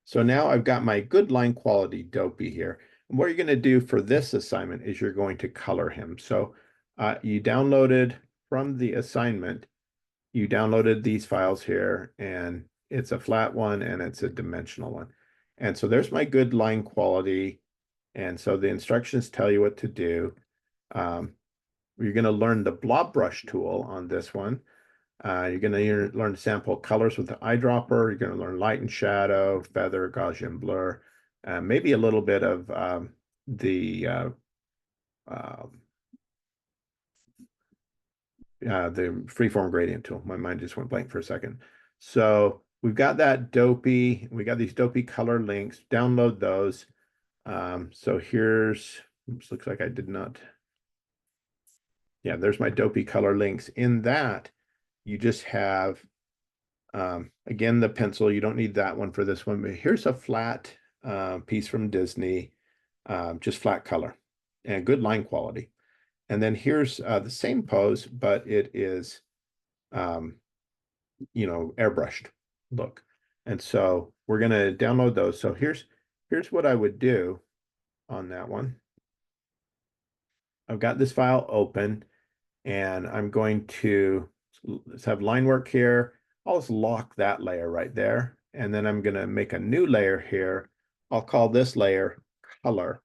So now I've got my good line quality Dopey here. And what you're going to do for this assignment is you're going to color him. So you downloaded from the assignment, you downloaded these files here, and it's a flat one and it's a dimensional one. And so there's my good line quality. And so the instructions tell you what to do. You're going to learn the blob brush tool on this one. You're going to learn to sample colors with the eyedropper. You're going to learn light and shadow, feather, Gaussian blur, maybe a little bit of uh, the freeform gradient tool. My mind just went blank for a second. So we've got that Dopey. We got these Dopey color links. Download those. So here's, oops, looks like I did not. Yeah, there's my Dopey color links. In that, you just have again, the pencil, you don't need that one for this one, but here's a flat piece from Disney, just flat color and good line quality. And then here's the same pose, but it is, airbrushed look. And so we're going to download those. So here's what I would do on that one. I've got this file open and I'm going to let's have line work here. I'll just lock that layer right there. And then I'm going to make a new layer here. I'll call this layer color.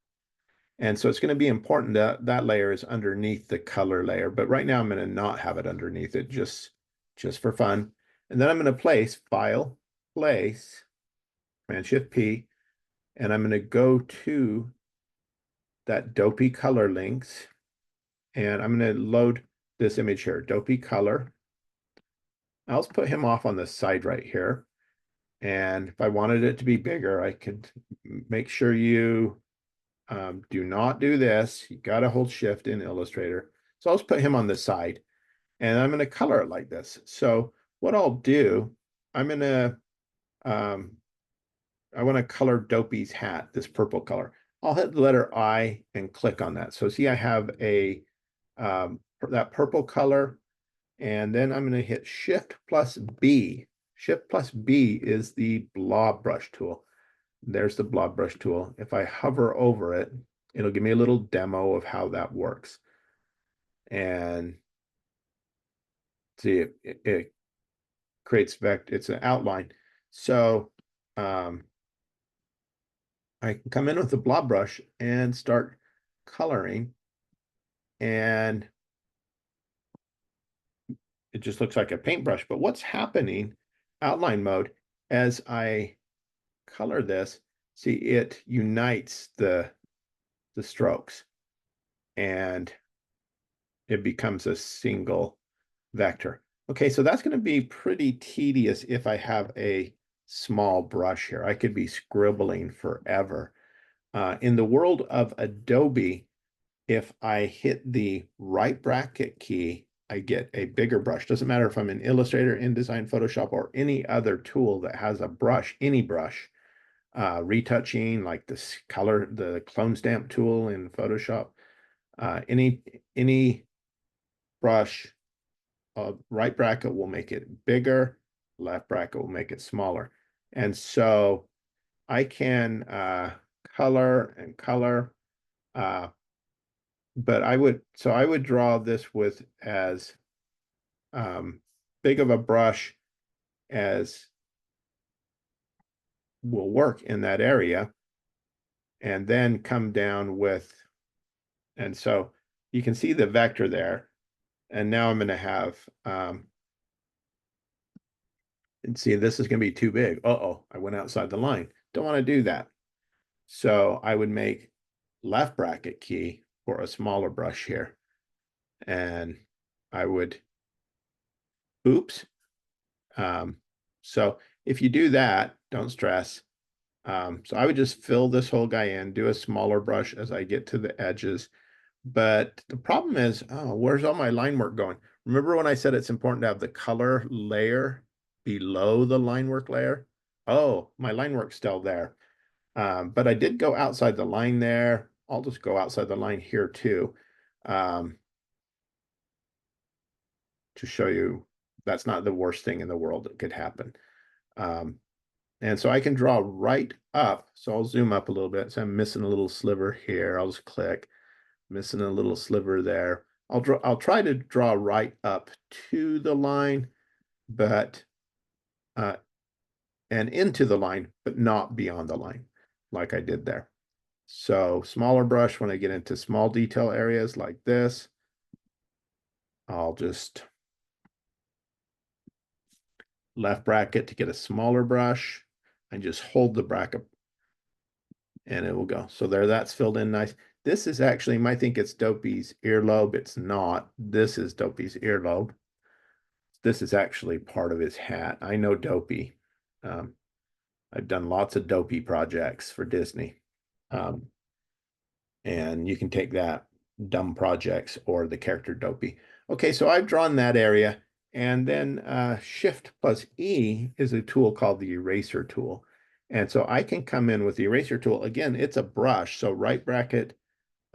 And so it's going to be important that that layer is underneath the color layer. But right now I'm going to not have it underneath it just for fun. And then I'm going to place File, Place, Command Shift P, and I'm going to go to that Dopey color links. And I'm going to load this image here, Dopey color. I'll put him off on the side right here. And if I wanted it to be bigger, I could make sure you do not do this. You got to hold shift in Illustrator. So I'll just put him on the side and I'm going to color it like this. So what I'll do, I'm going to, I want to color Dopey's hat, this purple color. I'll hit the letter I and click on that. So see, I have that purple color. And then I'm going to hit Shift plus B. Shift plus B is the blob brush tool. There's the blob brush tool. If I hover over it, it'll give me a little demo of how that works. And see, it creates vector. It's an outline. So I can come in with the blob brush and start coloring. And it just looks like a paintbrush. But what's happening, outline mode, as I color this, see it unites the strokes and it becomes a single vector. Okay, so that's going to be pretty tedious if I have a small brush here. I could be scribbling forever. In the world of Adobe, if I hit the right bracket key, I get a bigger brush. Doesn't matter if I'm in Illustrator, InDesign, Photoshop, or any other tool that has a brush, any brush. Retouching like this color, the clone stamp tool in Photoshop, any brush, right bracket will make it bigger, left bracket will make it smaller. And so I can color and color, but I would draw this with as big of a brush as will work in that area, and then come down with, and so you can see the vector there. And now I'm going to have, and see, this is going to be too big. Uh-oh, I went outside the line. Don't want to do that. So I would make left bracket key for a smaller brush here. And I would, oops. So if you do that, don't stress. So I would just fill this whole guy in, do a smaller brush as I get to the edges. But the problem is, oh, where's all my line work going? Remember when I said it's important to have the color layer below the line work layer? Oh, my line work's still there. But I did go outside the line there. I'll just go outside the line here too, to show you that's not the worst thing in the world that could happen. And so I can draw right up. So I'll zoom up a little bit. So I'm missing a little sliver here. I'll just click, missing a little sliver there. I'll try to draw right up to the line, but and into the line, but not beyond the line, like I did there. So smaller brush when I get into small detail areas like this, I'll just left bracket to get a smaller brush and just hold the bracket and it will go. So there, that's filled in nice. This is actually, you might think it's Dopey's earlobe. It's not. This is Dopey's earlobe. This is actually part of his hat. I know Dopey. I've done lots of Dopey projects for Disney. And you can take that, dumb projects or the character Dopey. Okay, so I've drawn that area. And then Shift plus E is a tool called the eraser tool. And so I can come in with the eraser tool. Again, it's a brush. So right bracket.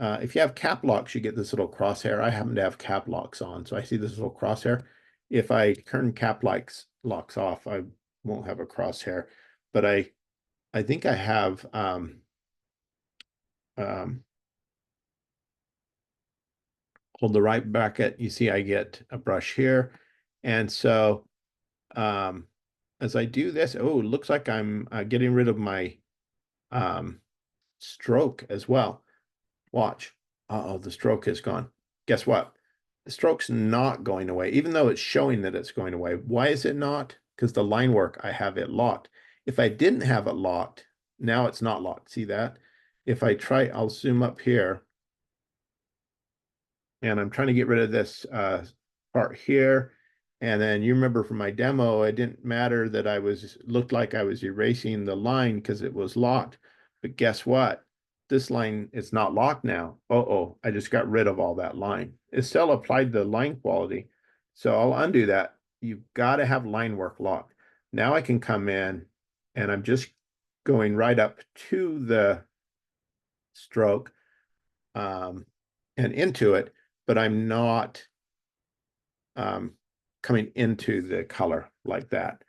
If you have cap locks, you get this little crosshair. I happen to have cap locks on. So I see this little crosshair. If I turn cap locks off, I won't have a crosshair. But I think I have hold the right bracket. You see I get a brush here. And so as I do this, oh, it looks like I'm getting rid of my stroke as well. Watch. Uh-oh, the stroke is gone. Guess what? The stroke's not going away, even though it's showing that it's going away. Why is it not? Because the line work, I have it locked. If I didn't have it locked, now it's not locked. See that? If I try, I'll zoom up here. And I'm trying to get rid of this part here. And then you remember from my demo, it didn't matter that looked like I was erasing the line because it was locked. But guess what? This line is not locked now. Uh-oh, I just got rid of all that line. It still applied the line quality. So I'll undo that. You've got to have line work locked. Now I can come in and I'm just going right up to the stroke and into it, but I'm not coming into the color like that.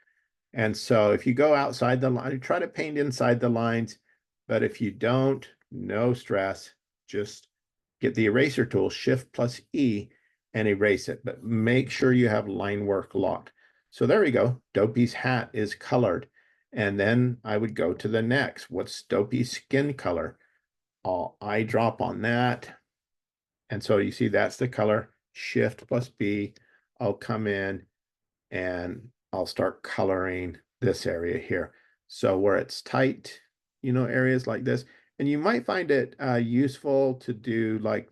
And so if you go outside the line, try to paint inside the lines, but if you don't, no stress, just get the eraser tool, Shift plus E, and erase it, but make sure you have line work locked. So there we go. Dopey's hat is colored. And then I would go to the next. What's Dopey's skin color? I'll eyedrop on that. And so you see that's the color. Shift plus B. I'll come in and I'll start coloring this area here. So where it's tight, areas like this. And you might find it useful to do like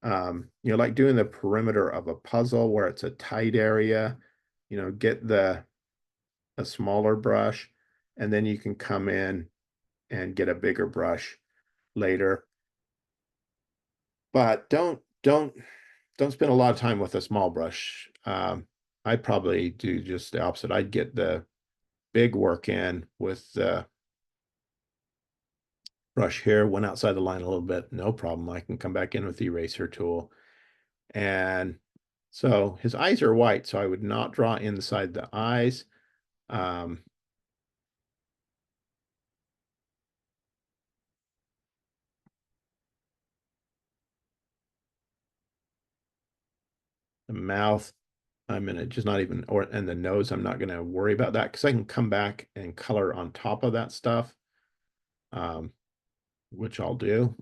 like doing the perimeter of a puzzle where it's a tight area, get a smaller brush, and then you can come in and get a bigger brush later. But don't spend a lot of time with a small brush. I'd probably do just the opposite. I'd get the big work in with the brush here, went outside the line a little bit, no problem. I can come back in with the eraser tool. And so his eyes are white, so I would not draw inside the eyes. The mouth, I'm gonna just not even, and the nose, I'm not gonna worry about that because I can come back and color on top of that stuff, which I'll do.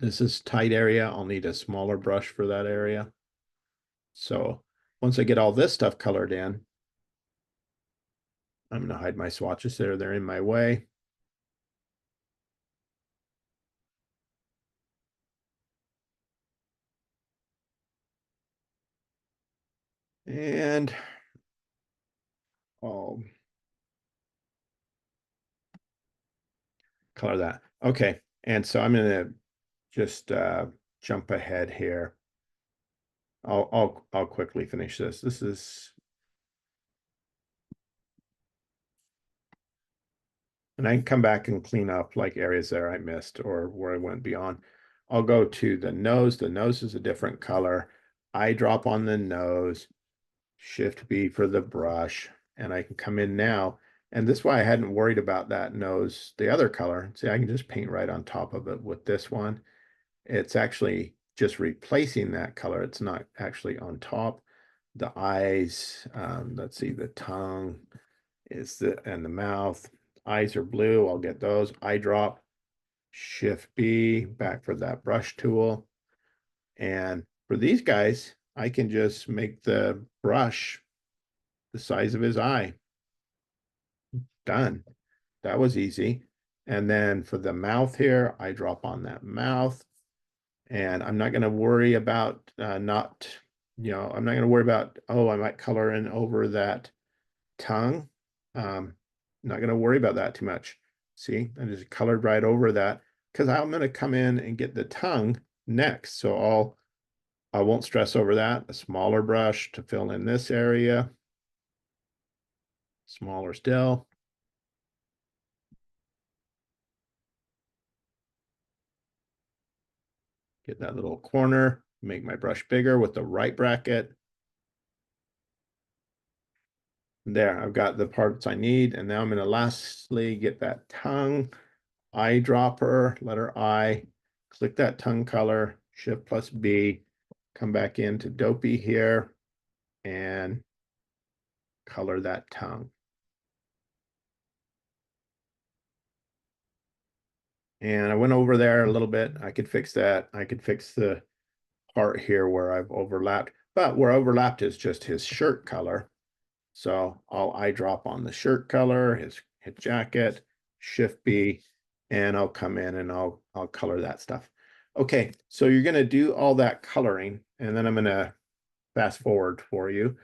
This is tight area. I'll need a smaller brush for that area. So once I get all this stuff colored in, I'm going to hide my swatches there. They're in my way. And I'll color that. Okay. And so I'm going to just jump ahead here. I'll quickly finish this. This is, and I can come back and clean up like areas there I missed or where I went beyond. I'll go to the nose. The nose is a different color. Eyedrop on the nose. Shift B for the brush, and I can come in now. And this is why I hadn't worried about that nose, the other color. See, I can just paint right on top of it with this one. It's actually just replacing that color. It's not actually on top. The eyes, let's see, the tongue is and the mouth. Eyes are blue. I'll get those. Eye drop. Shift B, back for that brush tool. And for these guys, I can just make the brush the size of his eye. Done. That was easy. And then for the mouth here, I drop on that mouth. And I'm not going to worry about I'm not going to worry about, oh, I might color in over that tongue. Not going to worry about that too much. See, I just colored right over that because I'm going to come in and get the tongue next. So I won't stress over that. A smaller brush to fill in this area. Smaller still. Get that little corner, make my brush bigger with the right bracket. There, I've got the parts I need. And now I'm going to lastly get that tongue, eyedropper, letter I, click that tongue color, Shift plus B, come back into Dopey here and color that tongue. And I went over there a little bit. I could fix that. I could fix the part here where I've overlapped, but where overlapped is just his shirt color. So I'll eyedrop on the shirt color, his jacket, Shift B, and I'll come in and I'll color that stuff. Okay, so you're gonna do all that coloring, and then I'm gonna fast forward for you.